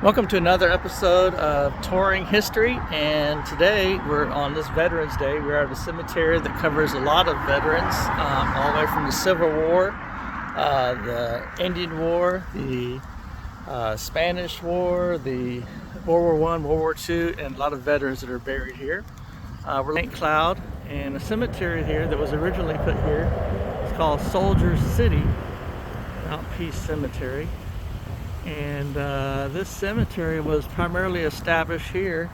Welcome to another episode of Touring History, and today we're on this Veterans Day. We're at a cemetery that covers a lot of veterans, all the way from the Civil War, the Indian War, the Spanish War, the World War I, World War II, and a lot of veterans that are buried here. We're in St. Cloud, and a cemetery here that was originally put here is called Soldier City, Mount Peace Cemetery. And this cemetery was primarily established here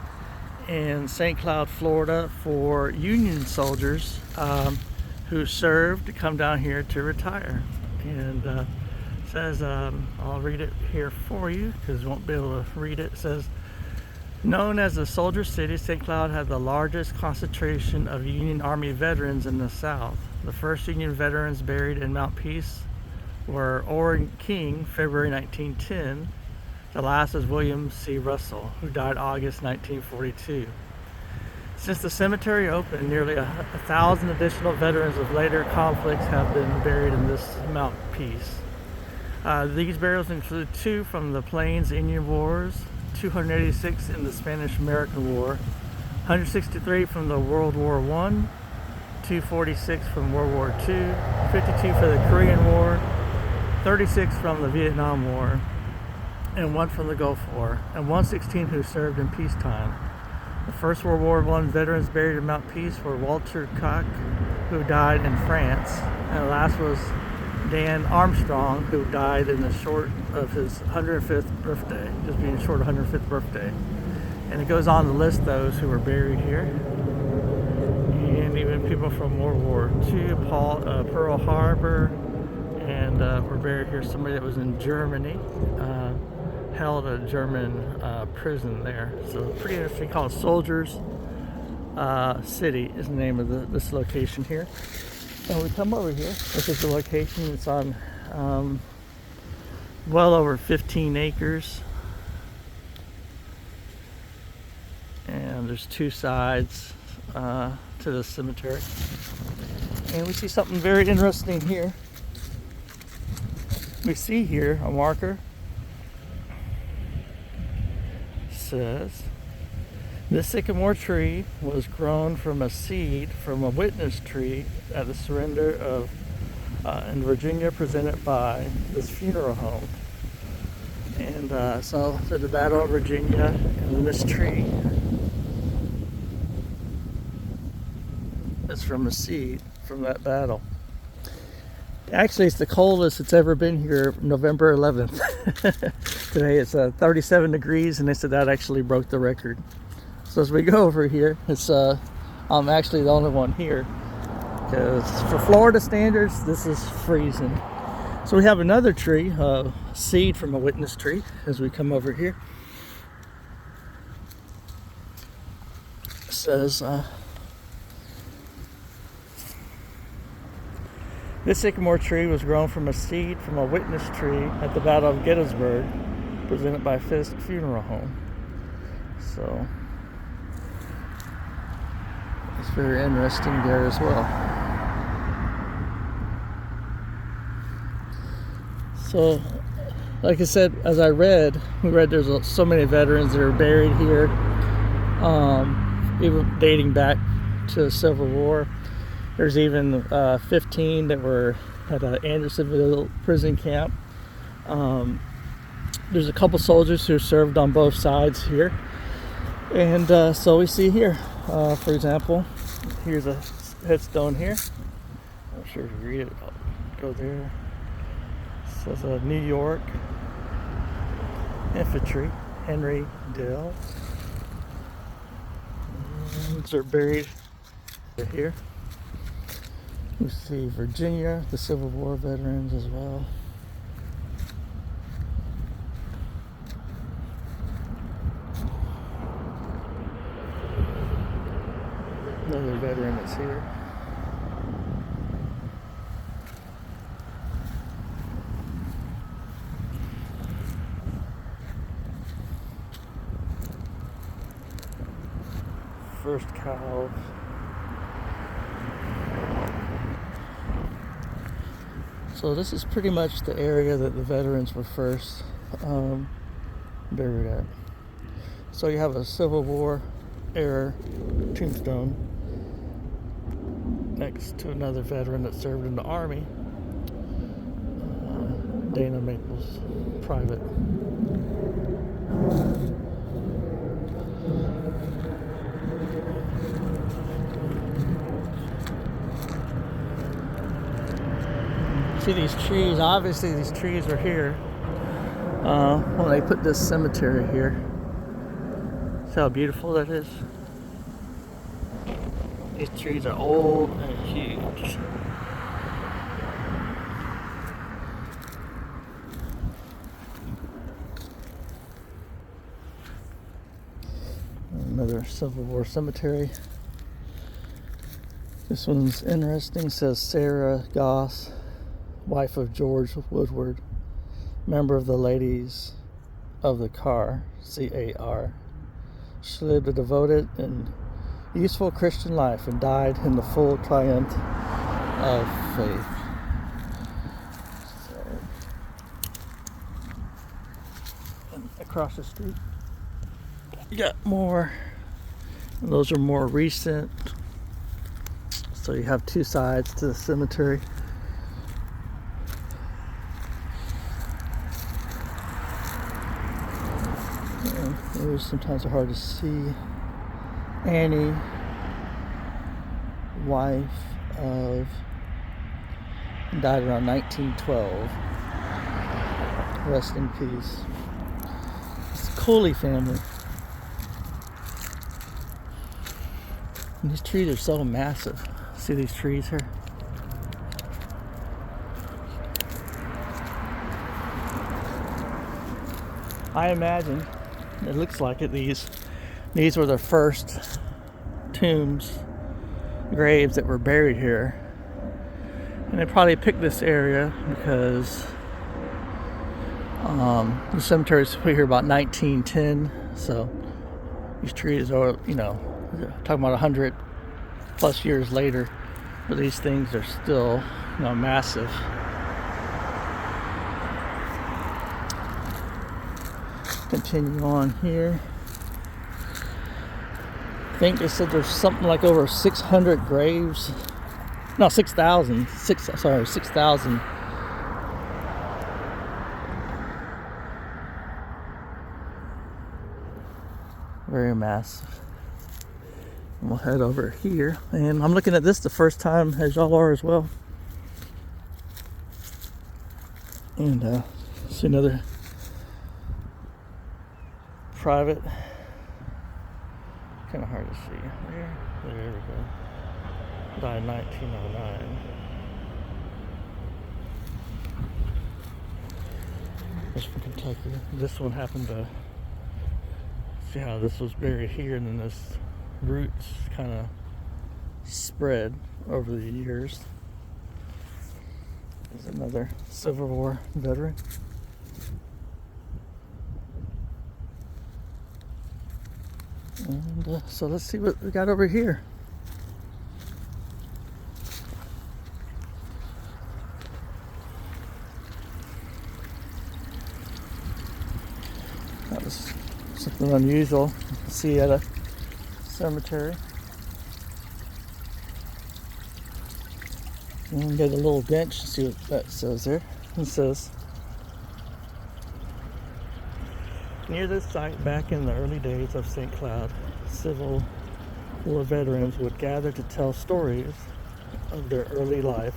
in St. Cloud, Florida for Union soldiers who served to come down here to retire. And it says, I'll read it here for you because you won't be able to read it. It says, known as the Soldier City, St. Cloud had the largest concentration of Union Army veterans in the South. The first Union veterans buried in Mount Peace were Orrin King, February 1910. The last is William C. Russell, who died August 1942. Since the cemetery opened, nearly 1,000 additional veterans of later conflicts have been buried in this Mount Peace. These burials include 2 from the Plains Indian Wars, 286 in the Spanish-American War, 163 from the World War I, 246 from World War II, 52 for the Korean War, 36 from the Vietnam War, and 1 from the Gulf War, and 116 who served in peacetime. The First World War I veterans buried in Mount Peace were Walter Koch, who died in France, and the last was Dan Armstrong, who died in the short of his 105th birthday, just being short of 105th birthday. And it goes on to list those who were buried here, and even people from World War II, Pearl Harbor, and we're buried here. Somebody that was in Germany, held a German prison there. So pretty interesting. Called Soldiers City is the name of this location here. And we come over here. This is the location. It's on well over 15 acres. And there's 2 sides to the cemetery. And we see something very interesting here. We see here a marker. It says, this sycamore tree was grown from a seed from a witness tree at the surrender of in Virginia, presented by this funeral home. And so the Battle of Virginia, and this tree is from a seed from that battle. Actually, it's the coldest it's ever been here, November 11th. Today it's 37 degrees, and they said that actually broke the record. So as we go over here, it's I'm actually the only one here, because for Florida standards, this is freezing. So we have another tree, seed from a witness tree, as we come over here. It says, this sycamore tree was grown from a seed from a witness tree at the Battle of Gettysburg, presented by Fisk Funeral Home. So it's very interesting there as well. So, like I said, as we read there's so many veterans that are buried here, even dating back to the Civil War. There's even 15 that were at Andersonville prison camp. There's a couple soldiers who served on both sides here. And so we see here, for example, here's a headstone here. I'm not sure if you read it. I'll go there. It says New York Infantry, Henry Dell. And they're buried here. We see Virginia, the Civil War veterans as well. Another veteran that's here. First cow. So this is pretty much the area that the veterans were first buried at. So you have a Civil War era tombstone next to another veteran that served in the Army, Dana Maples, private. See these trees, obviously these trees are here when they put this cemetery here. See how beautiful that is? These trees are old and huge. Another Civil War cemetery. This one's interesting. It says Sarah Goss, wife of George Woodward, member of the Ladies of the Car, CAR. She lived a devoted and useful Christian life and died in the full triumph of faith. So, and across the street, you got more. And those are more recent. So you have two sides to the cemetery. Those sometimes are hard to see. Annie, wife of, died around 1912. Rest in peace. It's the Cooley family. And these trees are so massive. See these trees here? I imagine, it looks like it, these were the first tombs, graves that were buried here. And they probably picked this area because the cemetery was put here about 1910. So these trees are, talking about 100 plus years later, but these things are still, massive. Continue on here. I think they said there's something like over 600 graves. No, 6,000. 6,000. Very massive. And we'll head over here. And I'm looking at this the first time, as y'all are as well. And see another private. Kind of hard to see. There we go. Died in 1909. That's from Kentucky. This one happened to see how this was buried here, and then this roots kind of spread over the years. There's another Civil War veteran. And so let's see what we got over here. That was something unusual to see at a cemetery. And get a little bench to see what that says there. It says, near this site, back in the early days of St. Cloud, Civil War veterans would gather to tell stories of their early life,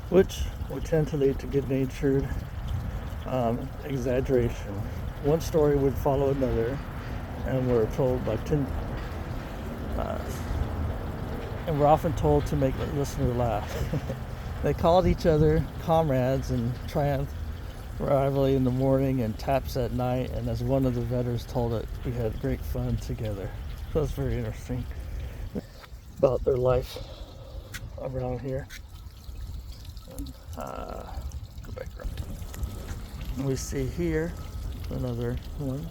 which would tend to lead to good-natured exaggeration. One story would follow another, and were told by and were often told to make the listener laugh. They called each other comrades and triumph rivalry in the morning and taps at night, and as one of the veterans told it, we had great fun together. So that's very interesting about their life around here. And, go back around. And we see here another one.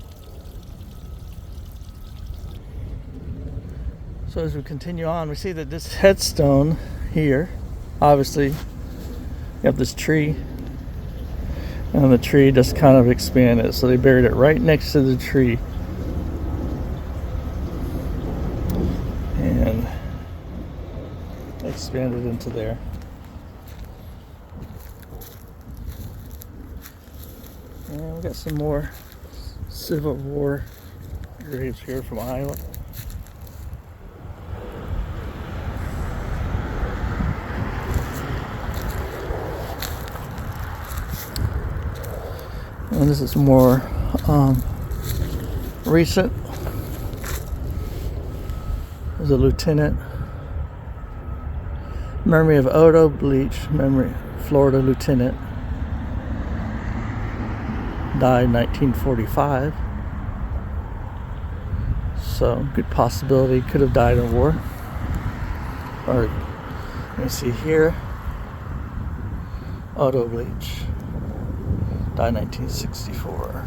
So as we continue on, we see that this headstone here, obviously, you have this tree And the tree just kind of expanded, so they buried it right next to the tree. And expanded into there. And we got some more Civil War graves here from Iowa. And this is more recent. There's a lieutenant. Memory of Otto Bleach, memory, Florida lieutenant. Died in 1945. So, good possibility, could have died in war. Or, let me see here. Otto Bleach. Died in 1964.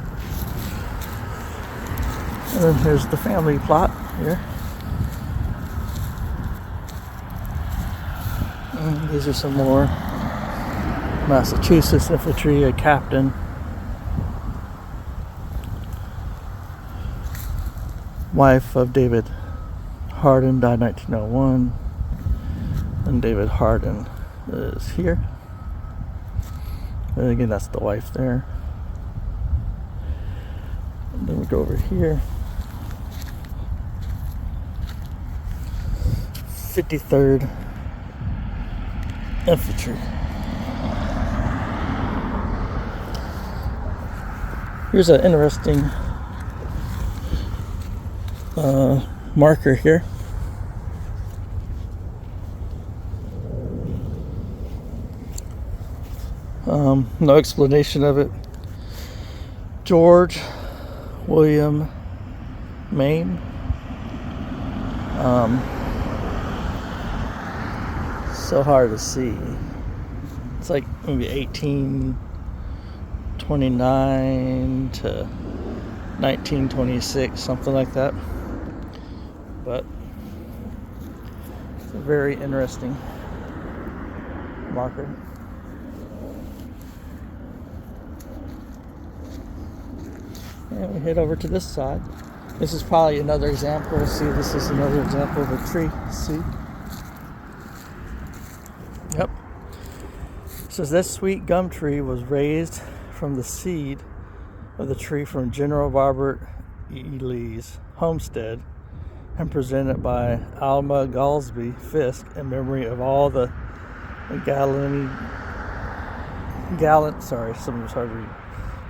And then here's the family plot here. And these are some more Massachusetts infantry, a captain. Wife of David Hardin, died 1901. And David Hardin is here. And again, that's the wife there. And then we go over here. 53rd Infantry. Here's an interesting marker here. No explanation of it. George William Maine. So hard to see. It's like maybe 1829 to 1926, something like that. But it's a very interesting marker. And we head over to this side. This is probably another example. See, this is another example of a tree. See? Yep. It says this sweet gum tree was raised from the seed of the tree from General Robert E. Lee's homestead and presented by Alma Galsby Fisk in memory of all the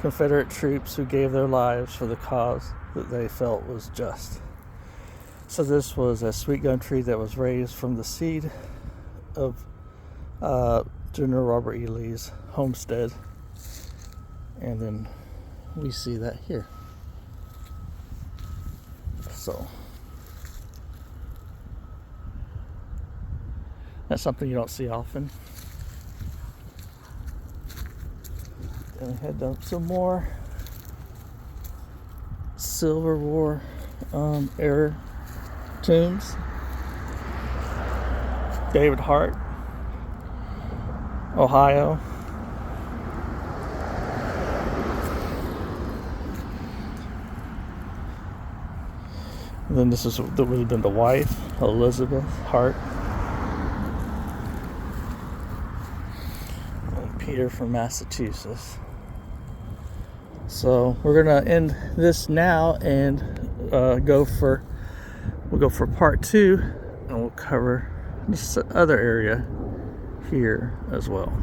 Confederate troops who gave their lives for the cause that they felt was just. So this was a sweet gum tree that was raised from the seed of General Robert E. Lee's homestead. And then we see that here. So that's something you don't see often. And we head up some more Civil War era tombs. David Hart, Ohio. And then this would have been the wife, Elizabeth Hart. And Peter from Massachusetts. So we're gonna end this now and we'll go for part 2, and we'll cover this other area here as well.